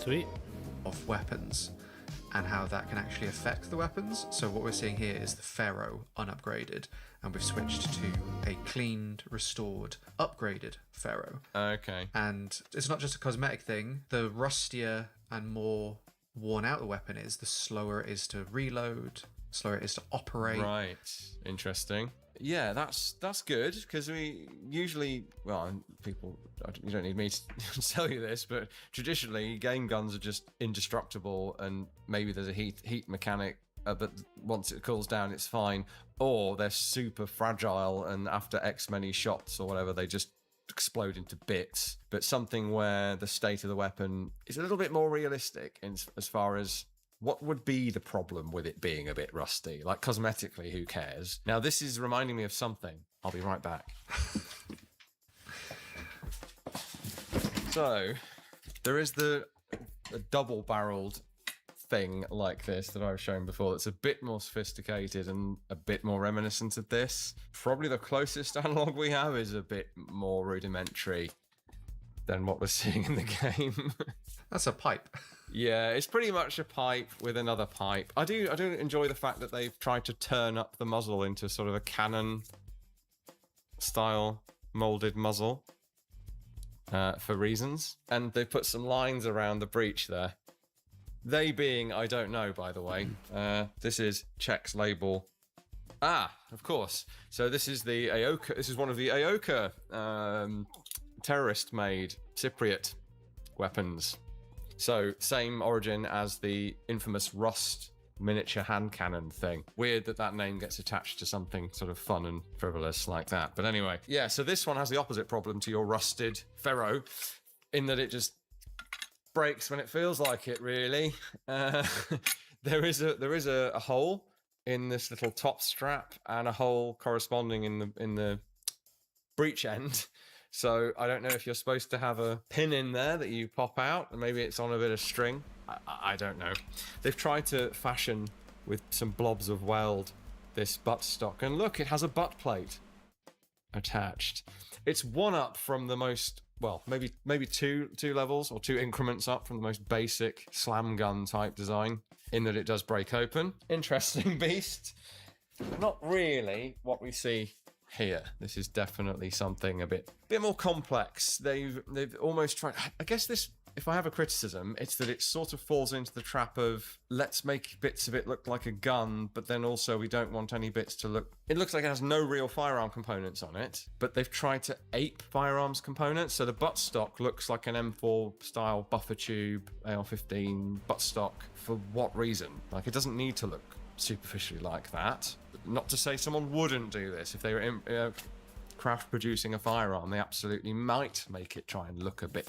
Sweet. of weapons and how that can actually affect the weapons. So what we're seeing here is the Pharaoh unupgraded, and we've switched to a cleaned, restored, upgraded Pharaoh. Okay. And it's not just a cosmetic thing. The rustier and more worn out the weapon is, the slower it is to reload, slower it is to operate. Right. Interesting. Yeah, that's good, because we usually, well, people, you don't need me to tell you this, but traditionally game guns are just indestructible, and maybe there's a heat mechanic, but once it cools down it's fine, or they're super fragile and after X many shots or whatever they just explode into bits. But something where the state of the weapon is a little bit more realistic as far as what would be the problem with it being a bit rusty? Like, cosmetically, who cares? Now, this is reminding me of something. I'll be right back. So, there is a double-barreled thing like this that I've shown before that's a bit more sophisticated and a bit more reminiscent of this. Probably the closest analog we have is a bit more rudimentary than what we're seeing in the game. That's a pipe. Yeah, it's pretty much a pipe with another pipe. I do enjoy the fact that they've tried to turn up the muzzle into sort of a cannon style molded muzzle for reasons. And they've put some lines around the breech there. They being, I don't know, by the way. This is Czech's label. Ah, of course. So this is the Aoka. This is one of the Aoka terrorist-made Cypriot weapons. So, same origin as the infamous Rust miniature hand cannon thing. Weird that name gets attached to something sort of fun and frivolous like that. But anyway, yeah, so this one has the opposite problem to your rusted Pharaoh, in that it just breaks when it feels like it, really. There is a hole in this little top strap and a hole corresponding in the breech end. So I don't know if you're supposed to have a pin in there that you pop out, and maybe it's on a bit of string. I don't know. They've tried to fashion with some blobs of weld this buttstock, and look, it has a butt plate attached. It's one up from the most, well, maybe two levels or two increments up from the most basic slam gun type design, in that it does break open. Interesting beast. Not really what we see here. This is definitely something a bit more complex. They've almost tried. I guess this, if I have a criticism, it's that it sort of falls into the trap of, let's make bits of it look like a gun, but then also we don't want any bits to look. It looks like it has no real firearm components on it, but they've tried to ape firearms components. So the buttstock looks like an M4 style buffer tube AR-15 buttstock. For what reason? Like, it doesn't need to look superficially like that. Not to say someone wouldn't do this. If they were craft producing a firearm, they absolutely might make it try and look a bit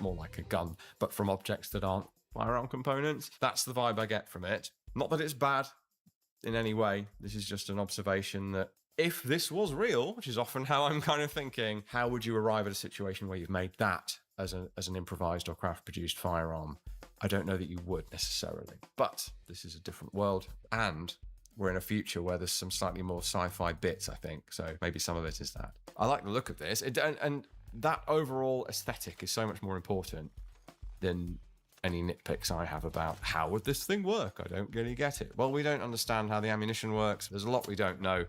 more like a gun, but from objects that aren't firearm components. That's the vibe I get from it. Not that it's bad in any way. This is just an observation that if this was real, which is often how I'm kind of thinking, how would you arrive at a situation where you've made that as an improvised or craft produced firearm? I don't know that you would necessarily, but this is a different world, and we're in a future where there's some slightly more sci-fi bits, I think. So maybe some of it is that. I like the look of this, and that overall aesthetic is so much more important than any nitpicks I have about how would this thing work. I don't really get it. Well, we don't understand how the ammunition works. There's a lot we don't know,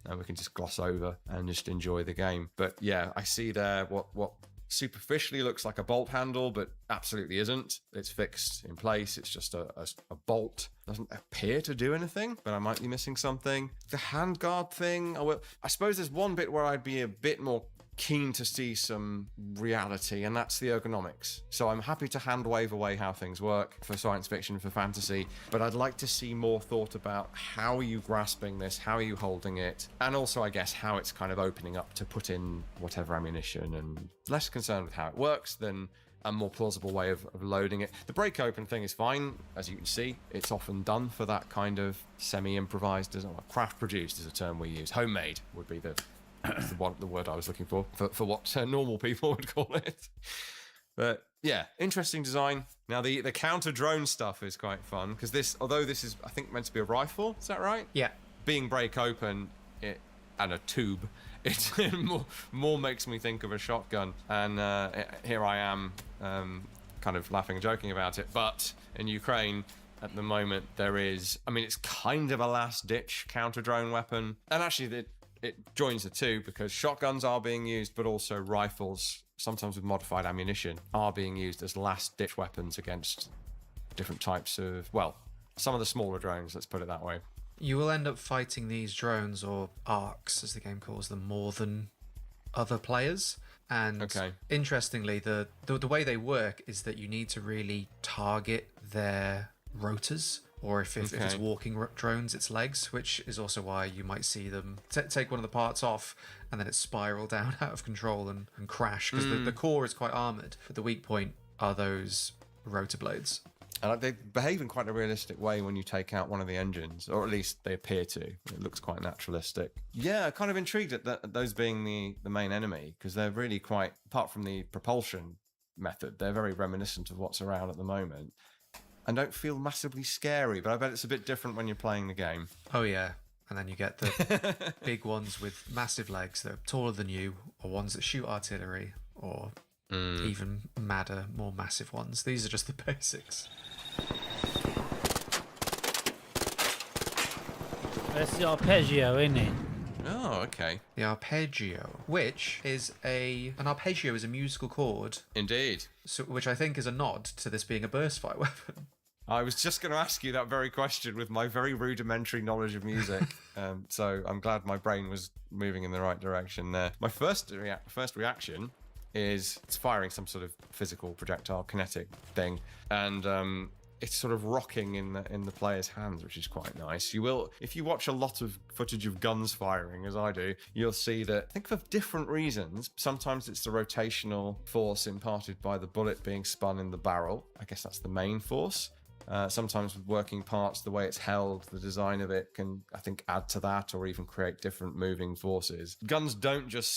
and we can just gloss over and just enjoy the game. But yeah, I see there what superficially looks like a bolt handle, but absolutely isn't. It's fixed in place. It's just a bolt. Doesn't appear to do anything, but I might be missing something. The handguard thing, I suppose there's one bit where I'd be a bit more keen to see some reality, and that's the ergonomics. So I'm happy to hand wave away how things work for science fiction, for fantasy, but I'd like to see more thought about how are you grasping this, how are you holding it, and also, I guess, how it's kind of opening up to put in whatever ammunition, and less concerned with how it works than a more plausible way of loading it. The break open thing is fine, as you can see. It's often done for that kind of semi-improvised design. Craft produced is a term we use. Homemade would be the word I was looking for what normal people would call it. But yeah, interesting design. Now the counter drone stuff is quite fun, because this, although this is I think meant to be a rifle, is that right? Yeah. Being break open, and a tube, it more makes me think of a shotgun. And here I am kind of laughing and joking about it. But in Ukraine, at the moment, there is, I mean, it's kind of a last-ditch counter-drone weapon. And actually, it joins the two because shotguns are being used, but also rifles, sometimes with modified ammunition, are being used as last-ditch weapons against different types of, well, some of the smaller drones, let's put it that way. You will end up fighting these drones, or arcs as the game calls them, more than other players. And interestingly, the way they work is that you need to really target their rotors, or if it's walking drones, its legs, which is also why you might see them take one of the parts off and then it spiral down out of control and crash, because the core is quite armoured, but the weak point are those rotor blades. And they behave in quite a realistic way when you take out one of the engines, or at least they appear to. It looks quite naturalistic. Yeah, kind of intrigued at those being the main enemy, because they're really quite, apart from the propulsion method, they're very reminiscent of what's around at the moment. And don't feel massively scary, but I bet it's a bit different when you're playing the game. Oh, yeah. And then you get the big ones with massive legs that are taller than you, or ones that shoot artillery, or even madder, more massive ones. These are just the basics. That's the arpeggio, isn't it? Oh, okay. The arpeggio, which is an arpeggio is a musical chord. Indeed. So, which I think is a nod to this being a burst fire weapon. I was just going to ask you that very question with my very rudimentary knowledge of music. So I'm glad my brain was moving in the right direction there. My first reaction is it's firing some sort of physical projectile kinetic thing, and it's sort of rocking in the player's hands, which is quite nice. You will, if you watch a lot of footage of guns firing, as I do, you'll see that, I think for different reasons, sometimes it's the rotational force imparted by the bullet being spun in the barrel. I guess that's the main force. Sometimes with working parts, the way it's held, the design of it can, I think, add to that or even create different moving forces. Guns don't just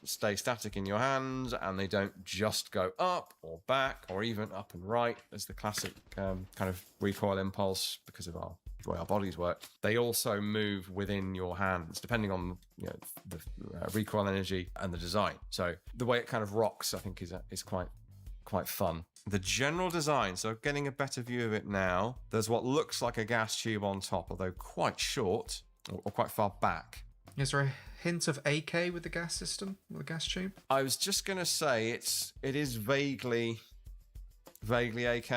stay static in your hands, and they don't just go up or back or even up and right as the classic kind of recoil impulse, because of the way our bodies work. They also move within your hands, depending on the recoil energy and the design. So the way it kind of rocks, I think, is quite fun. The general design, so getting a better view of it now, there's what looks like a gas tube on top, although quite short or quite far back. Is there a hint of AK with the gas system, with the gas tube? I was just going to say it is vaguely AK,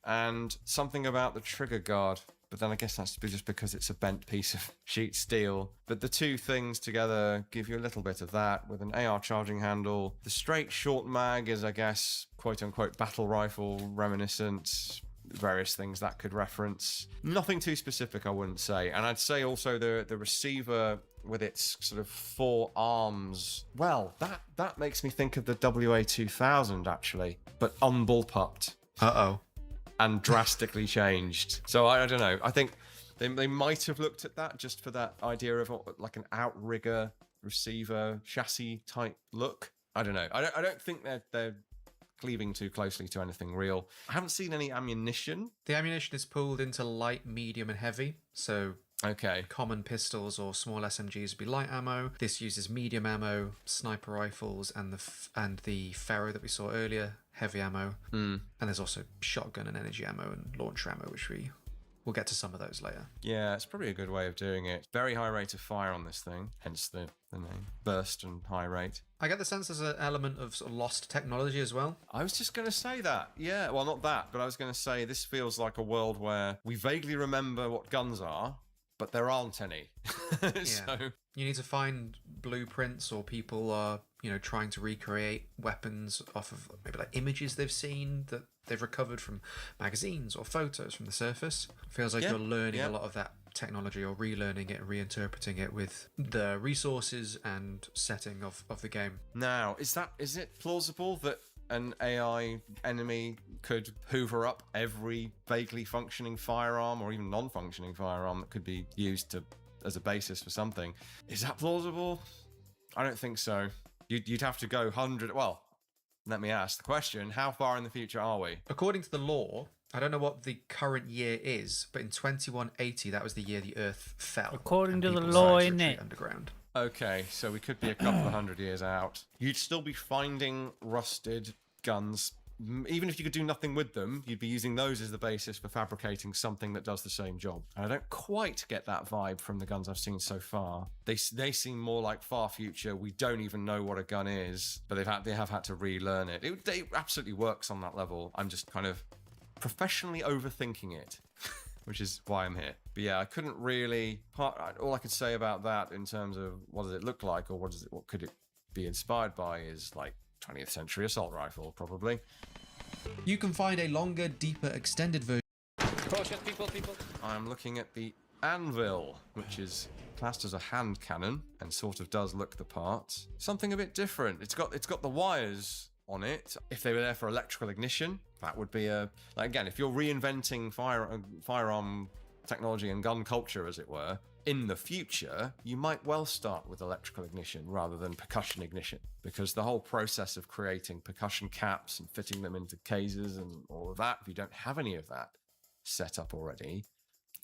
and something about the trigger guard. But then I guess that's just because it's a bent piece of sheet steel. But the two things together give you a little bit of that with an AR charging handle. The straight short mag is, I guess, quote-unquote battle rifle reminiscent. Various things that could reference. Nothing too specific, I wouldn't say. And I'd say also the receiver with its sort of four arms. Well, that makes me think of the WA-2000, actually. But unbullpupped. Uh-oh. And drastically changed. So I don't know. I think they might have looked at that just for that idea of like an outrigger receiver chassis type look. I don't know. I don't think they're cleaving too closely to anything real. I haven't seen any ammunition. The ammunition is pooled into light, medium, and heavy. So common pistols or small SMGs would be light ammo. This uses medium ammo, sniper rifles, and the Ferro that we saw earlier, heavy ammo. And there's also shotgun and energy ammo and launcher ammo, which we'll get to some of those later. Yeah, it's probably a good way of doing it. Very high rate of fire on this thing, hence the name. Burst and high rate. I get the sense there's an element of sort of lost technology as well. I was just going to say that. Yeah, well, not that, but I was going to say this feels like a world where we vaguely remember what guns are, but there aren't any. So you need to find blueprints, or people are trying to recreate weapons off of maybe like images they've seen that they've recovered from magazines or photos from the surface. It feels like you're learning a lot of that technology, or relearning it and reinterpreting it with the resources and setting of the game. Now, is it plausible that an AI enemy could hoover up every vaguely functioning firearm or even non-functioning firearm that could be used as a basis for something? Is that plausible? I don't think so. You'd have to go 100... Well, let me ask the question, how far in the future are we? According to the law, I don't know what the current year is, but in 2180, that was the year the Earth fell. According to the law, isn't it? Underground. Okay, so we could be a couple of 100 years out. You'd still be finding rusted guns even if you could do nothing with them, you'd be using those as the basis for fabricating something that does the same job. And I don't quite get that vibe from the guns I've seen so far. They seem more like far future. We don't even know what a gun is, but they have had to relearn it. It absolutely works on that level. I'm just kind of professionally overthinking it, which is why I'm here. But yeah, I couldn't really. All I could say about that in terms of what does it look like, or what could it be inspired by, is like 20th century assault rifle, probably. You can find a longer, deeper, extended version. People. I'm looking at the Anvil, which is classed as a hand cannon and sort of does look the part. Something a bit different. It's got the wires on it. If they were there for electrical ignition, that would be again, if you're reinventing firearm technology and gun culture, as it were, in the future, you might well start with electrical ignition rather than percussion ignition, because the whole process of creating percussion caps and fitting them into cases and all of that, if you don't have any of that set up already,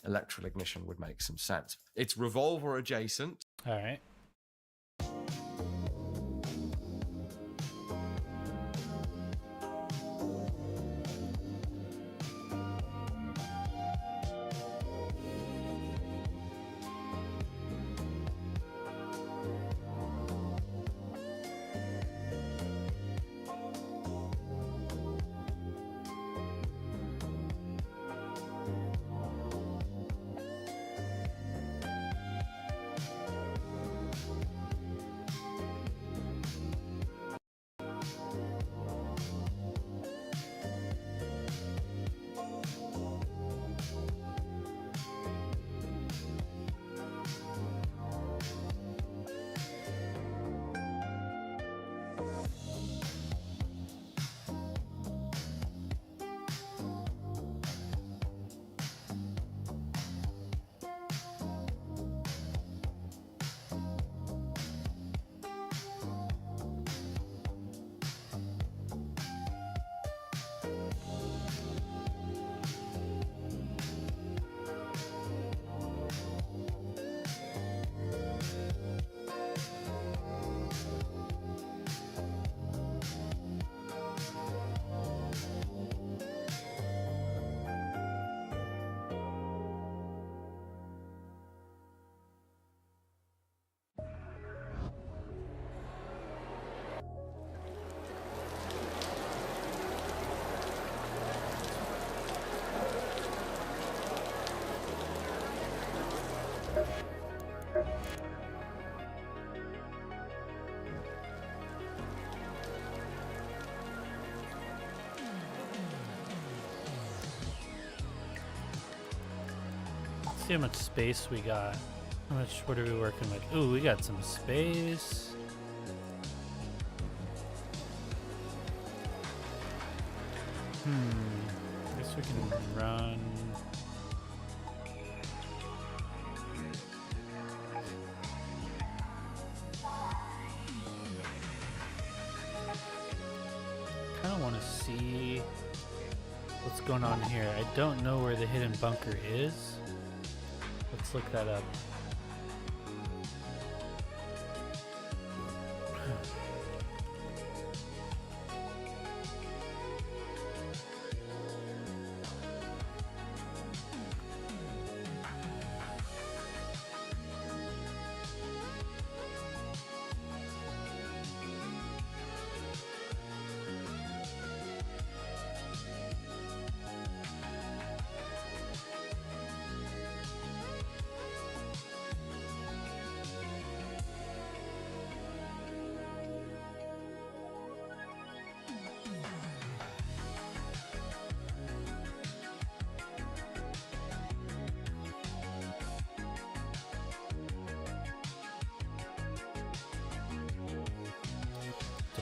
electrical ignition would make some sense. It's revolver adjacent. All right. See how much space we got. What are we working with? Ooh, we got some space. I guess we can run. Kind of want to see what's going on here. I don't know where the hidden bunker is. Let's look that up.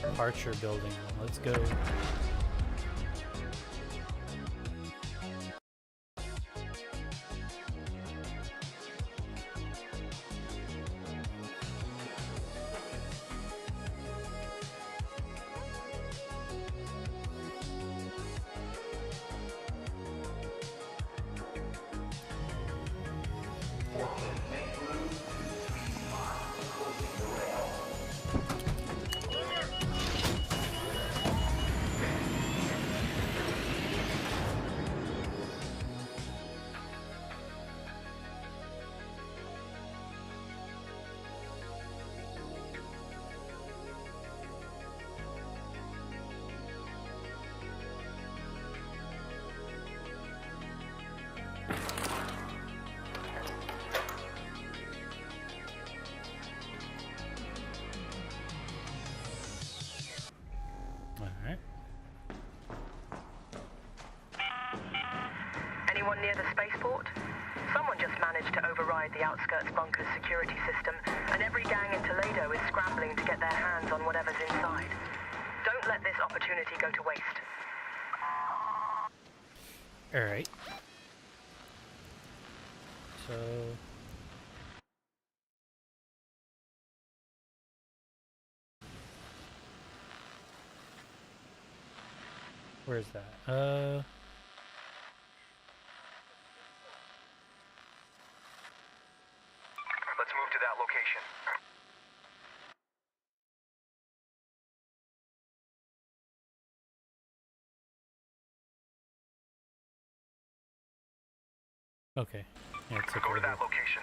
Departure building. Let's go. Anyone near the spaceport? Someone just managed to override the outskirts bunker's security system, and every gang in Toledo is scrambling to get their hands on whatever's inside. Don't let this opportunity go to waste. Alright. So... where's that? Let's move to that location. Okay. Yeah, it took Go to over. that location.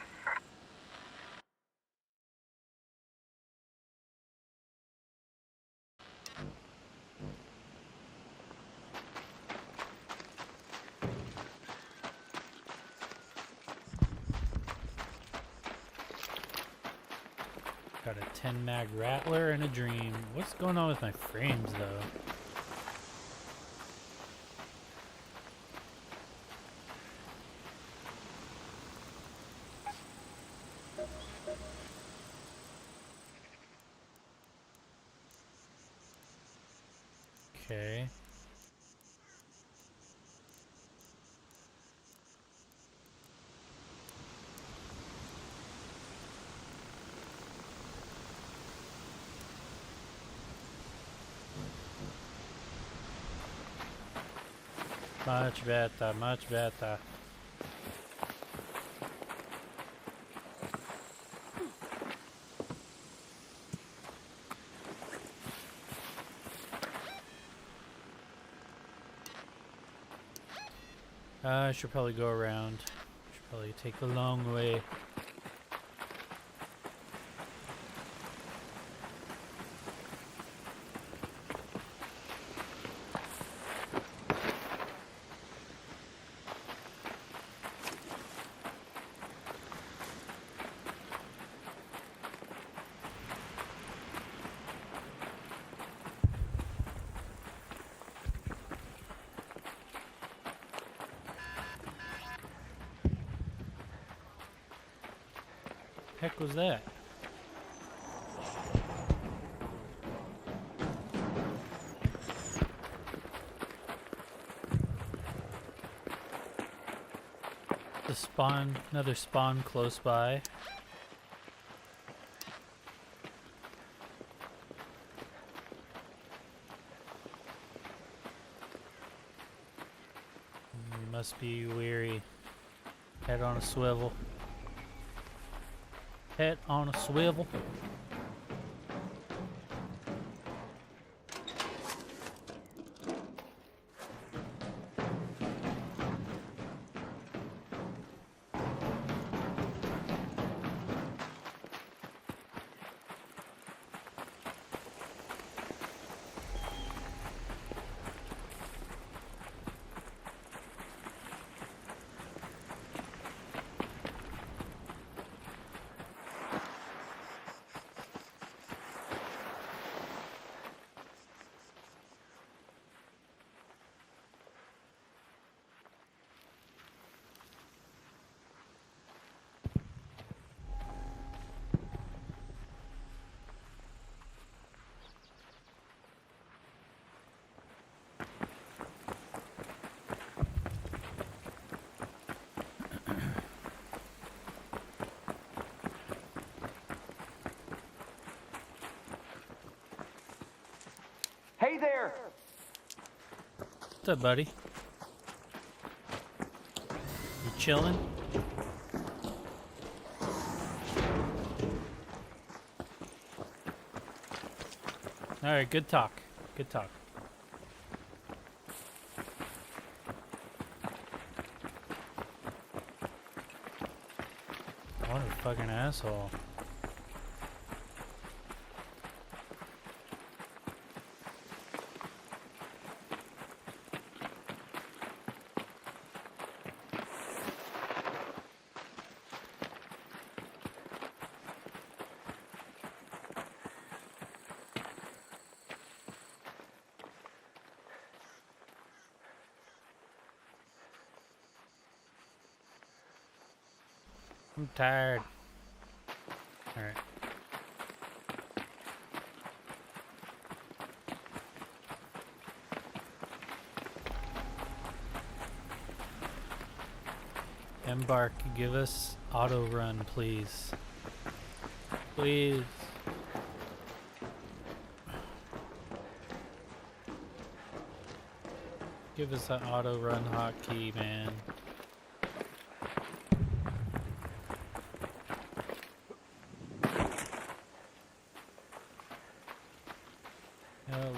Got a 10 mag Rattler and a Dream. What's going on with my frames though? Okay. Much better, much better. I should probably go around. Should probably take the long way. Heck was that? The spawn, another spawn close by. Must be weary. Head on a swivel. Head on a swivel. Hey there! What's up, buddy? You chilling? Alright, good talk. Good talk. What a fucking asshole. I'm tired. Alright. Embark, give us auto run, please. Please. Give us an auto run hotkey, man.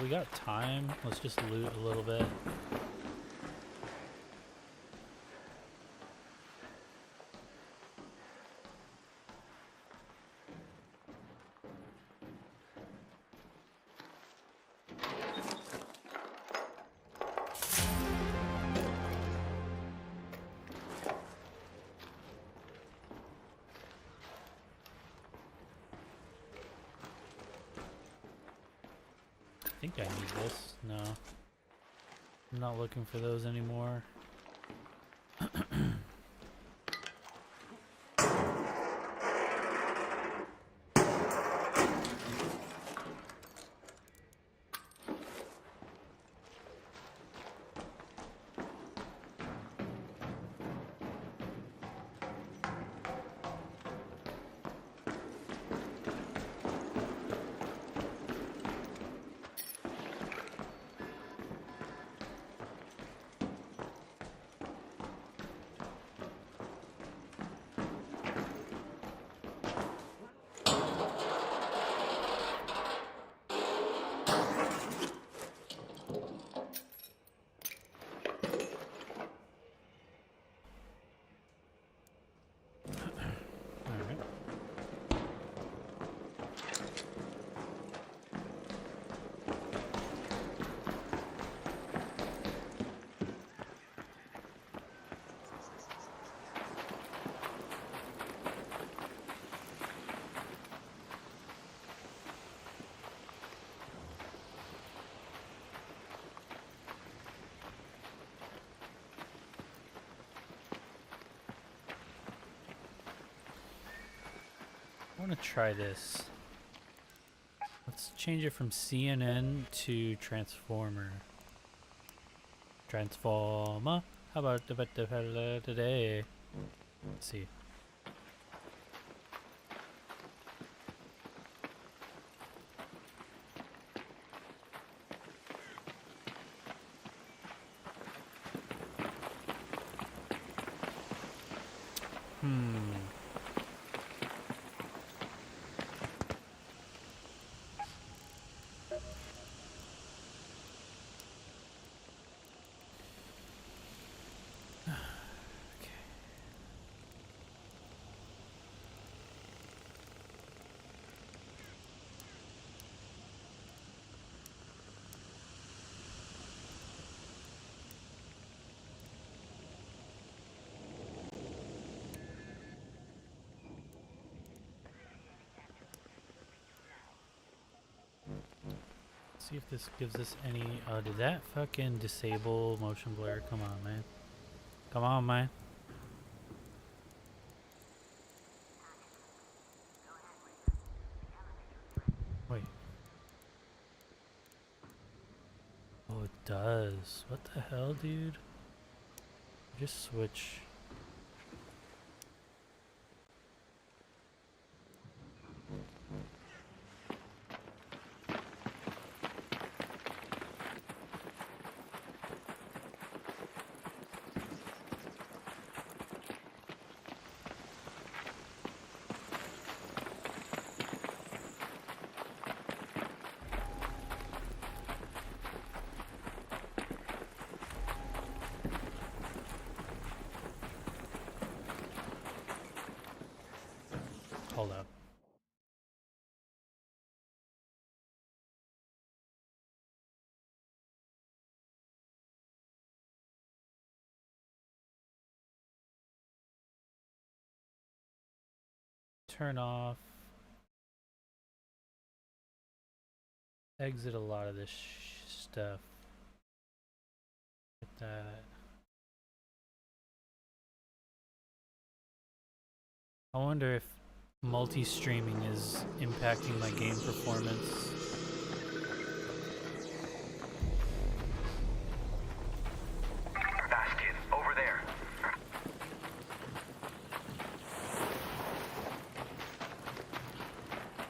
We got time. Let's just loot a little bit. I think I need this. No. I'm not looking for those anymore. Alright. I want to try this. Let's change it from CNN to Transformer. Transformer? How about the today? Let's see. See if this gives us any. Did that fucking disable motion blur? Come on, man. Come on, man. Wait. Oh, it does. What the hell, dude? Just switch. Hold up. Turn off. Exit a lot of this stuff. Get that. I wonder if multi-streaming is impacting my game performance. Bastion, over there.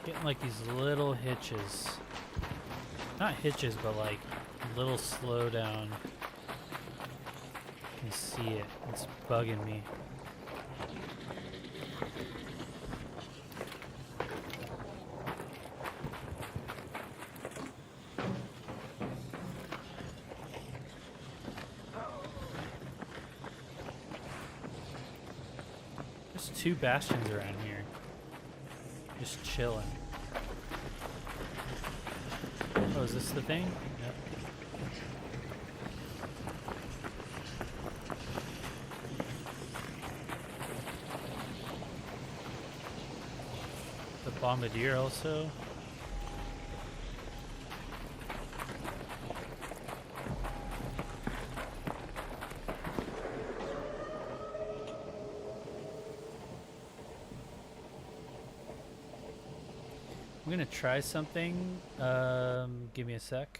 Getting like these little hitches. Not hitches, but like little slowdown. I can see it. It's bugging me. There's 2 bastions around here. Just chilling. Oh, is this the thing? Yep. The bombardier also. I'm gonna try something. Give me a sec.